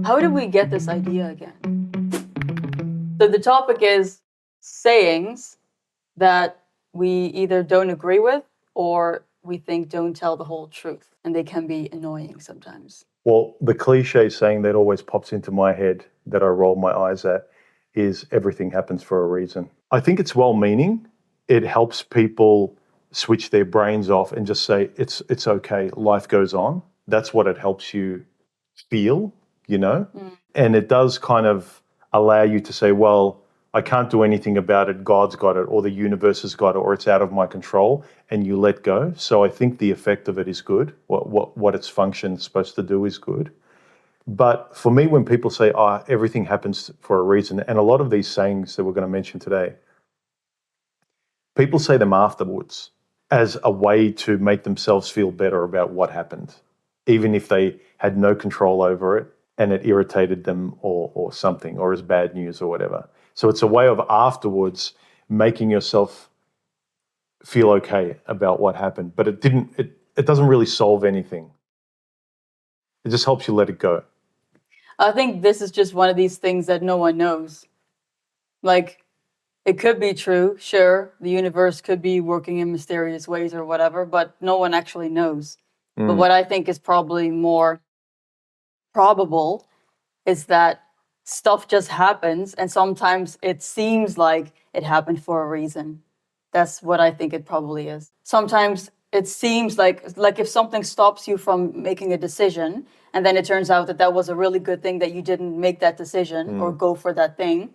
How did we get this idea again? So the topic is sayings that we either don't agree with or we think don't tell the whole truth, and they can be annoying sometimes. Well, the cliche saying that always pops into my head that I roll my eyes at is everything happens for a reason. I think it's well-meaning. It helps people switch their brains off and just say, it's okay, life goes on. That's what it helps you feel, And it does kind of allow you to say, well, I can't do anything about it. God's got it, or the universe has got it, or it's out of my control, and you let go. So I think the effect of it is good. What its function is supposed to do is good. But for me, when people say, everything happens for a reason, and a lot of these sayings that we're going to mention today, people say them afterwards as a way to make themselves feel better about what happened, even if they had no control over it and it irritated them or something, or is bad news or whatever. So it's a way of afterwards making yourself feel okay about what happened. But it doesn't really solve anything. It just helps you let it go. I think this is just one of these things that no one knows. Like, it could be true, sure, the universe could be working in mysterious ways or whatever, but no one actually knows. But what I think is probably more probable is that stuff just happens, and sometimes it seems like it happened for a reason. That's what I think it probably is. Sometimes it seems like if something stops you from making a decision, and then it turns out that was a really good thing that you didn't make that decision or go for that thing,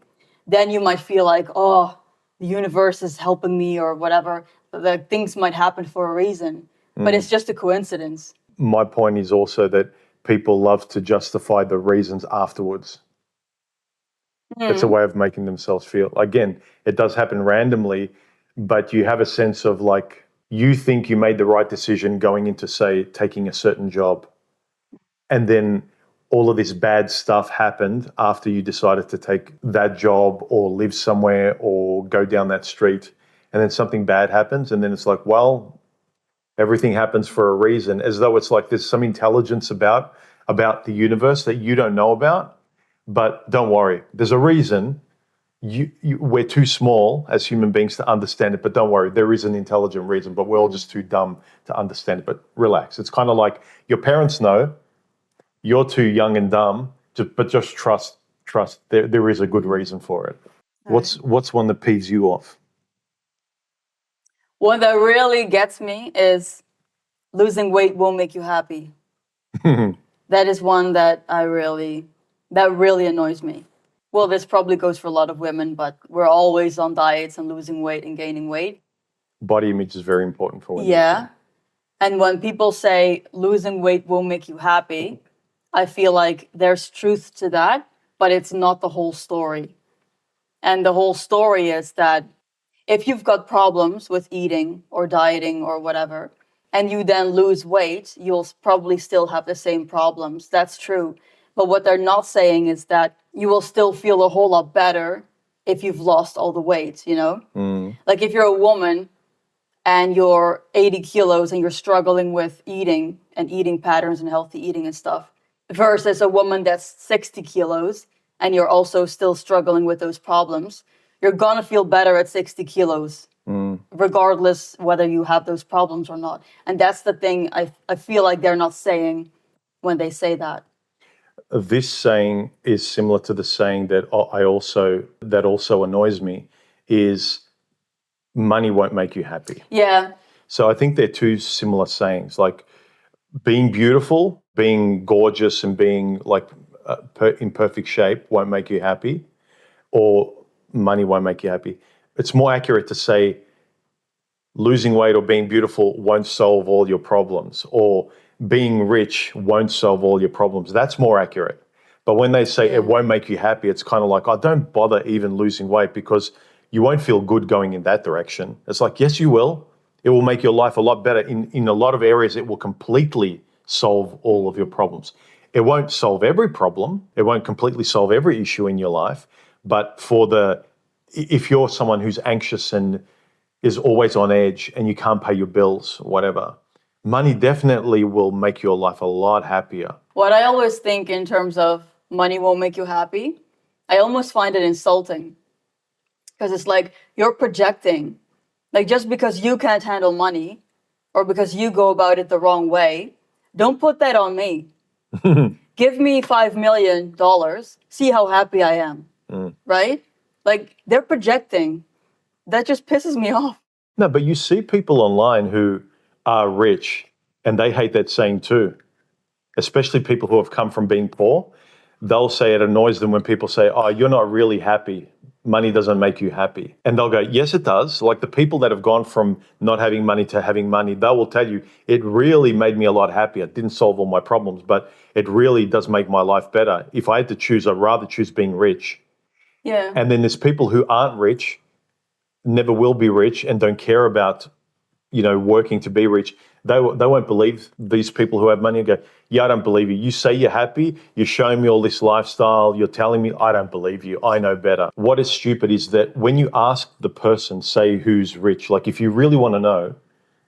then you might feel like, oh, the universe is helping me or whatever. That things might happen for a reason, but it's just a coincidence. My point is also that people love to justify the reasons afterwards. It's a way of making themselves feel. Again, it does happen randomly, but you have a sense of like, you think you made the right decision going into, say, taking a certain job. And then all of this bad stuff happened after you decided to take that job or live somewhere or go down that street. And then something bad happens. And then it's like, well, everything happens for a reason, as though it's like there's some intelligence about the universe that you don't know about. But don't worry, there's a reason. We're too small as human beings to understand it, but don't worry, there is an intelligent reason, but we're all just too dumb to understand it. But relax. It's kind of like your parents know, you're too young and dumb, but just trust. There is a good reason for it. Right. What's one that peeves you off? One that really gets me is losing weight won't make you happy. That is one that really annoys me. Well, this probably goes for a lot of women, but we're always on diets and losing weight and gaining weight. Body image is very important for women. Yeah. And when people say losing weight won't make you happy, I feel like there's truth to that, but it's not the whole story. And the whole story is that if you've got problems with eating or dieting or whatever, and you then lose weight, you'll probably still have the same problems. That's true. But what they're not saying is that you will still feel a whole lot better if you've lost all the weight, Like if you're a woman and you're 80 kilos and you're struggling with eating and eating patterns and healthy eating and stuff, versus a woman that's 60 kilos and you're also still struggling with those problems, you're going to feel better at 60 kilos, regardless whether you have those problems or not. And that's the thing I feel like they're not saying when they say that. This saying is similar to the saying that also annoys me, is money won't make you happy. Yeah. So I think they're two similar sayings, like being beautiful, being gorgeous and being like in perfect shape won't make you happy, or money won't make you happy. It's more accurate to say losing weight or being beautiful won't solve all your problems, or being rich won't solve all your problems. That's more accurate. But when they say it won't make you happy, it's kind of like, don't bother even losing weight because you won't feel good going in that direction. It's like, yes, you will. It will make your life a lot better. In a lot of areas, it will completely solve all of your problems. It won't solve every problem. It won't completely solve every issue in your life. But if you're someone who's anxious and is always on edge and you can't pay your bills, whatever, money definitely will make your life a lot happier. What I always think in terms of money won't make you happy, I almost find it insulting. Because it's like you're projecting. Like just because you can't handle money or because you go about it the wrong way, don't put that on me. Give me $5 million, see how happy I am, right? Like they're projecting. That just pisses me off. No, but you see people online who are rich and they hate that saying too, especially people who have come from being poor. They'll say it annoys them when people say, oh, you're not really happy. Money doesn't make you happy. And they'll go, yes, it does. Like the people that have gone from not having money to having money, they will tell you, it really made me a lot happier. It didn't solve all my problems, but it really does make my life better. If I had to choose, I'd rather choose being rich. Yeah. And then there's people who aren't rich, never will be rich, and don't care about, working to be rich. They won't believe these people who have money and go, yeah, I don't believe you. You say you're happy. You're showing me all this lifestyle. You're telling me I don't believe you. I know better. What is stupid is that when you ask the person, say who's rich, like if you really want to know,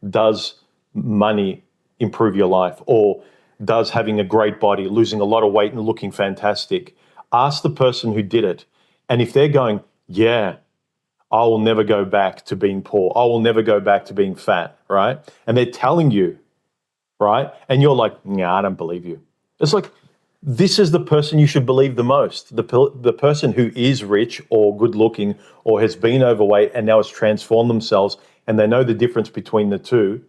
does money improve your life, or does having a great body, losing a lot of weight and looking fantastic, ask the person who did it. And if they're going, yeah, I will never go back to being poor. I will never go back to being fat, right? And they're telling you, right? And you're like, nah, I don't believe you. It's like, this is the person you should believe the most. The person who is rich or good looking or has been overweight and now has transformed themselves and they know the difference between the two.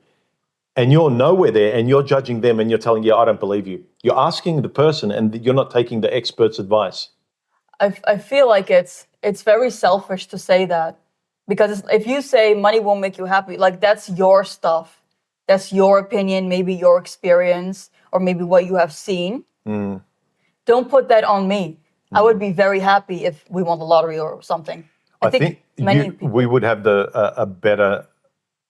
And you're nowhere there and you're judging them and you're telling, yeah, I don't believe you. You're asking the person and you're not taking the expert's advice. I feel like it's very selfish to say that, because if you say money won't make you happy, like that's your stuff, that's your opinion, maybe your experience, or maybe what you have seen. Don't put that on me. I would be very happy if we won the lottery or something. I think many people, we would have a better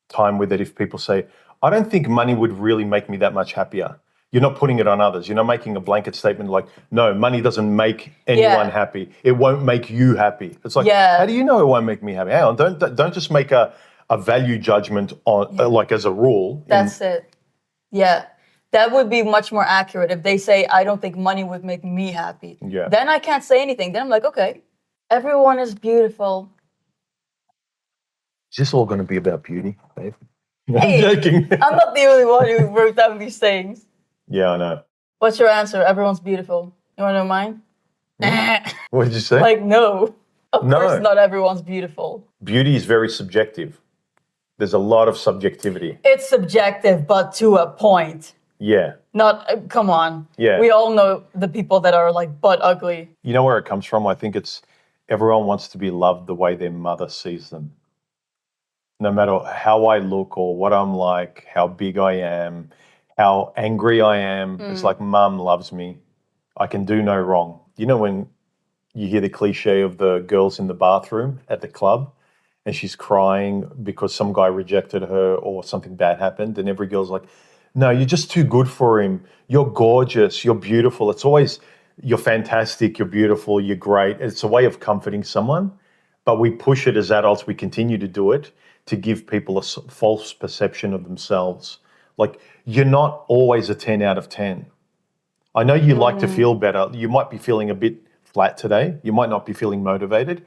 time with it if people say, I don't think money would really make me that much happier. You're not putting it on others. You're not making a blanket statement like, no, money doesn't make anyone happy. It won't make you happy. It's like, how do you know it won't make me happy? Hang on, don't just make a value judgment on like as a rule. That's it. Yeah. That would be much more accurate if they say, I don't think money would make me happy. Yeah. Then I can't say anything. Then I'm like, okay, everyone is beautiful. Is this all going to be about beauty, babe? Hey, I'm joking. I'm not the only one who wrote down these things. Yeah, I know. What's your answer? Everyone's beautiful. You want to know mine? What did you say? Like, no. Of No. course not everyone's beautiful. Beauty is very subjective. There's a lot of subjectivity. It's subjective, but to a point. Yeah. Not, come on. Yeah. We all know the people that are like butt ugly. You know where it comes from? I think it's everyone wants to be loved the way their mother sees them. No matter how I look or what I'm like, how big I am, how angry I am, it's like mum loves me. I can do no wrong. You know when you hear the cliche of the girls in the bathroom at the club and she's crying because some guy rejected her or something bad happened, and every girl's like, no, you're just too good for him. You're gorgeous. You're beautiful. It's always, you're fantastic. You're beautiful. You're great. It's a way of comforting someone, but we push it as adults. We continue to do it to give people a false perception of themselves. Like, you're not always a 10 out of 10. I know you like to feel better. You might be feeling a bit flat today. You might not be feeling motivated.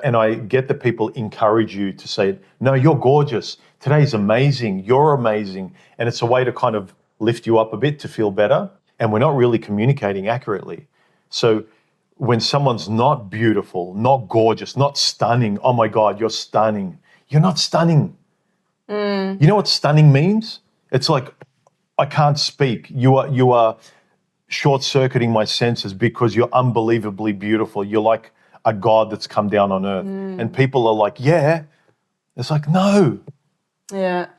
And I get that people encourage you to say, no, you're gorgeous. Today's amazing. You're amazing. And it's a way to kind of lift you up a bit to feel better. And we're not really communicating accurately. So when someone's not beautiful, not gorgeous, not stunning, oh my God, you're stunning. You're not stunning. You know what stunning means? It's like, I can't speak. You are short-circuiting my senses because you're unbelievably beautiful. You're like a god that's come down on earth. And people are like, yeah. It's like, no. Yeah.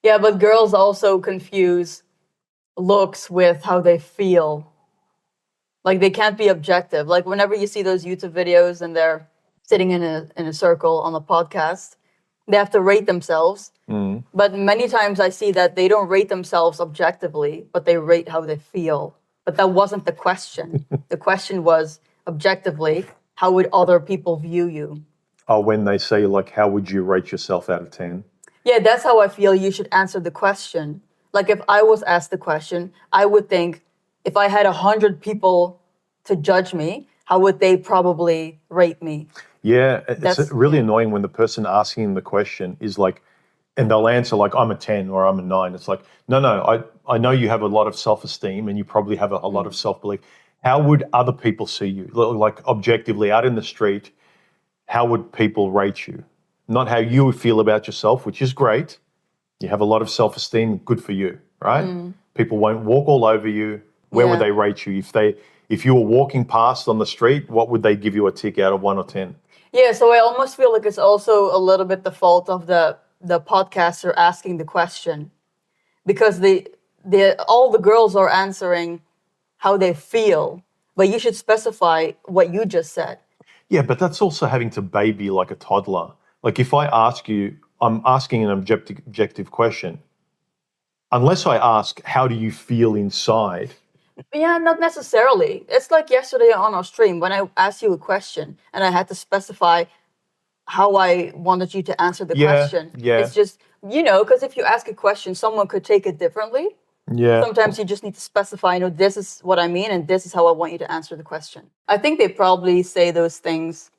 Yeah, but girls also confuse looks with how they feel. Like they can't be objective. Like whenever you see those YouTube videos and they're sitting in a circle on a podcast, they have to rate themselves. But many times I see that they don't rate themselves objectively, but they rate how they feel. But that wasn't the question. The question was, objectively, how would other people view you? Oh, when they say, like, how would you rate yourself out of 10? Yeah, that's how I feel you should answer the question. Like if I was asked the question, I would think if I had 100 people to judge me, how would they probably rate me? Yeah, it's That's- really annoying when the person asking the question is like, and they'll answer like, I'm a 10 or I'm a 9. It's like, no, I know you have a lot of self-esteem and you probably have a lot of self-belief. How would other people see you? Like objectively out in the street, how would people rate you? Not how you would feel about yourself, which is great. You have a lot of self-esteem, good for you, right? People won't walk all over you. Where would Yeah. they rate you? If you were walking past on the street, what would they give you a tick out of 1 or 10? Yeah, so I almost feel like it's also a little bit the fault of the podcaster asking the question, because all the girls are answering how they feel, but you should specify what you just said. Yeah, but that's also having to baby like a toddler. Like if I ask you, I'm asking an objective question. Unless I ask, how do you feel inside? Yeah, not necessarily. It's like yesterday on our stream when I asked you a question and I had to specify how I wanted you to answer the question. Yeah. It's just, because if you ask a question, someone could take it differently. Yeah. Sometimes you just need to specify, this is what I mean and this is how I want you to answer the question. I think they probably say those things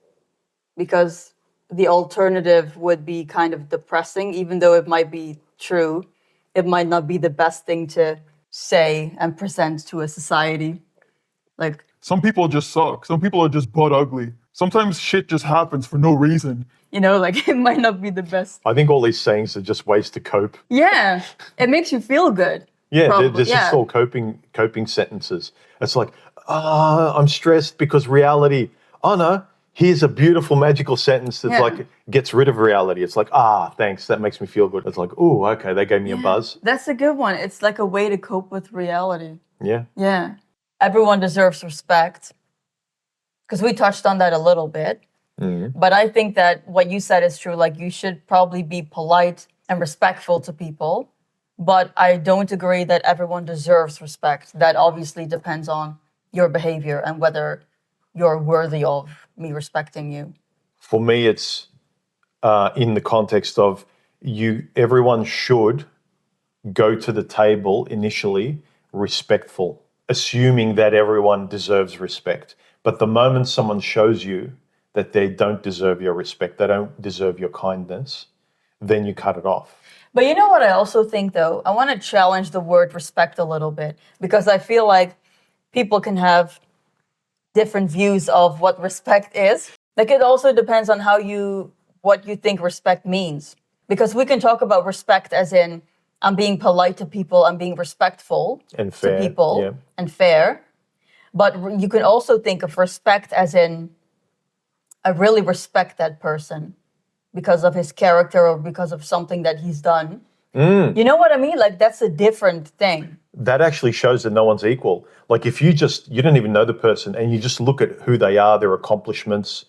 because the alternative would be kind of depressing, even though it might be true. It might not be the best thing to say and present to a society. Like, Some people just suck. Some people are just butt ugly. Sometimes shit just happens for no reason. like it might not be the best. I think all these sayings are just ways to cope. Yeah, it makes you feel good. Yeah, Probably, there's just all coping sentences. It's like, I'm stressed because reality. Oh no, here's a beautiful magical sentence that's like gets rid of reality. It's like, thanks, that makes me feel good. It's like, oh, okay, they gave me a buzz. That's a good one. It's like a way to cope with reality. Yeah. Yeah. Everyone deserves respect. Because we touched on that a little bit. But I think that what you said is true. Like, you should probably be polite and respectful to people. But I don't agree that everyone deserves respect. That obviously depends on your behavior and whether you're worthy of me respecting you. For me, it's in the context of everyone should go to the table initially respectful, assuming that everyone deserves respect. But the moment someone shows you that they don't deserve your respect, they don't deserve your kindness, then you cut it off. But you know what I also think, though? I want to challenge the word respect a little bit, because I feel like people can have different views of what respect is. Like, it also depends on what you think respect means. Because we can talk about respect as in, I'm being polite to people, I'm being respectful And fair, to people, yeah. and fair. But you can also think of respect as in, I really respect that person because of his character or because of something that he's done. You know what I mean? Like, that's a different thing. That actually shows that no one's equal. Like if you don't even know the person and you just look at who they are, their accomplishments,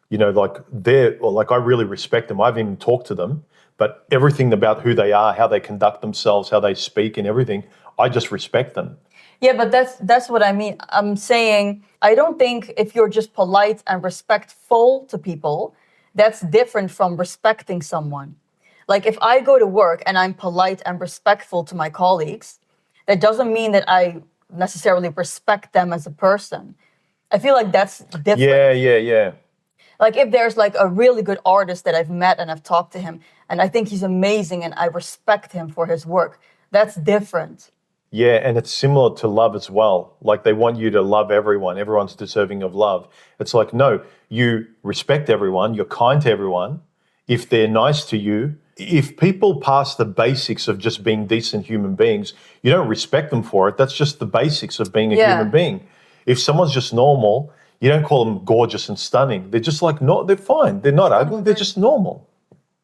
like I really respect them. I haven't even talked to them, but everything about who they are, how they conduct themselves, how they speak and everything, I just respect them. Yeah, but that's what I mean. I'm saying, I don't think if you're just polite and respectful to people, that's different from respecting someone. Like, if I go to work and I'm polite and respectful to my colleagues, that doesn't mean that I necessarily respect them as a person. I feel like that's different. Yeah. Like, if there's like a really good artist that I've met and I've talked to him and I think he's amazing and I respect him for his work, that's different. Yeah, and it's similar to love as well. Like they want you to love everyone. Everyone's deserving of love. It's like, no, you respect everyone. You're kind to everyone. If they're nice to you, if people pass the basics of just being decent human beings, you don't respect them for it. That's just the basics of being a human being. If someone's just normal, you don't call them gorgeous and stunning. They're just like, no, they're fine. They're not ugly. They're just normal.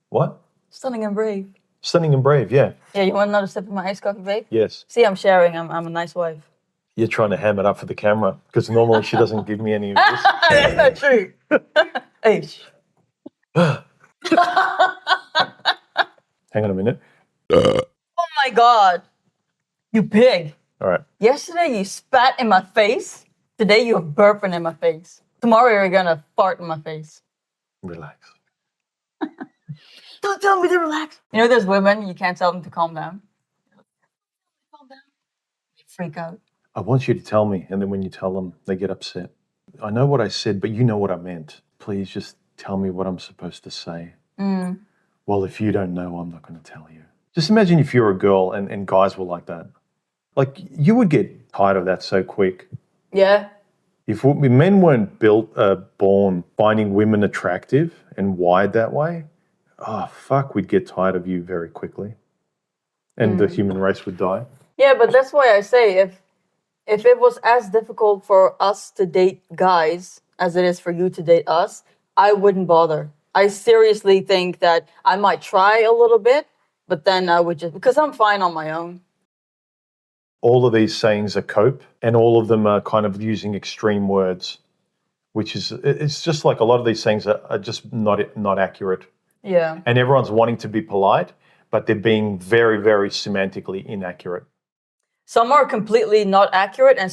What? Stunning and brave. Stunning and brave, yeah. Yeah, you want another sip of my iced coffee, babe? Yes. See, I'm sharing. I'm a nice wife. You're trying to ham it up for the camera because normally she doesn't give me any of this. That's not true. Hey. Hang on a minute. Oh my God. You pig. All right. Yesterday you spat in my face. Today you're burping in my face. Tomorrow you're gonna fart in my face. Relax. Don't tell me to relax. You know, there's women, you can't tell them to calm down. Calm down. They freak out. I want you to tell me. And then when you tell them, they get upset. I know what I said, but you know what I meant. Please just tell me what I'm supposed to say. Well, if you don't know, I'm not going to tell you. Just imagine if you're a girl and guys were like that. Like, you would get tired of that so quick. Yeah. If men weren't born finding women attractive and wired that way, oh, fuck, we'd get tired of you very quickly. And the human race would die. Yeah, but that's why I say if it was as difficult for us to date guys as it is for you to date us, I wouldn't bother. I seriously think that I might try a little bit, but then I would just, because I'm fine on my own. All of these sayings are cope, and all of them are kind of using extreme words, which is, it's just like a lot of these sayings are just not accurate. Yeah. And everyone's wanting to be polite, but they're being very, very semantically inaccurate. Some are completely not accurate, and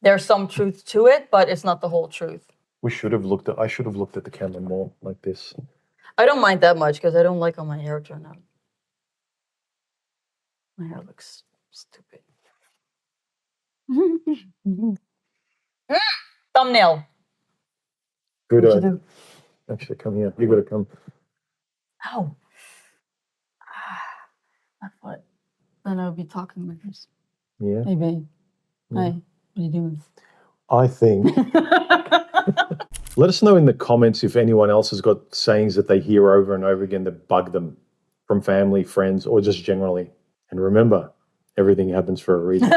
there's some truth to it, but it's not the whole truth. I should have looked at the camera more like this. I don't mind that much because I don't like how my hair turned out. My hair looks stupid. Thumbnail. Good. What'd you do? Actually, come here. You got to come. Ow. I thought then I would be talking like this. Yeah. Hey, babe. Yeah. Hi. What are you doing? I think. Let us know in the comments if anyone else has got sayings that they hear over and over again that bug them from family, friends, or just generally. And remember, everything happens for a reason.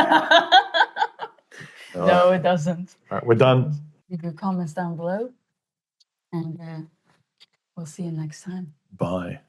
No, it doesn't. All right, we're done. Leave your comments down below, and we'll see you next time. Bye.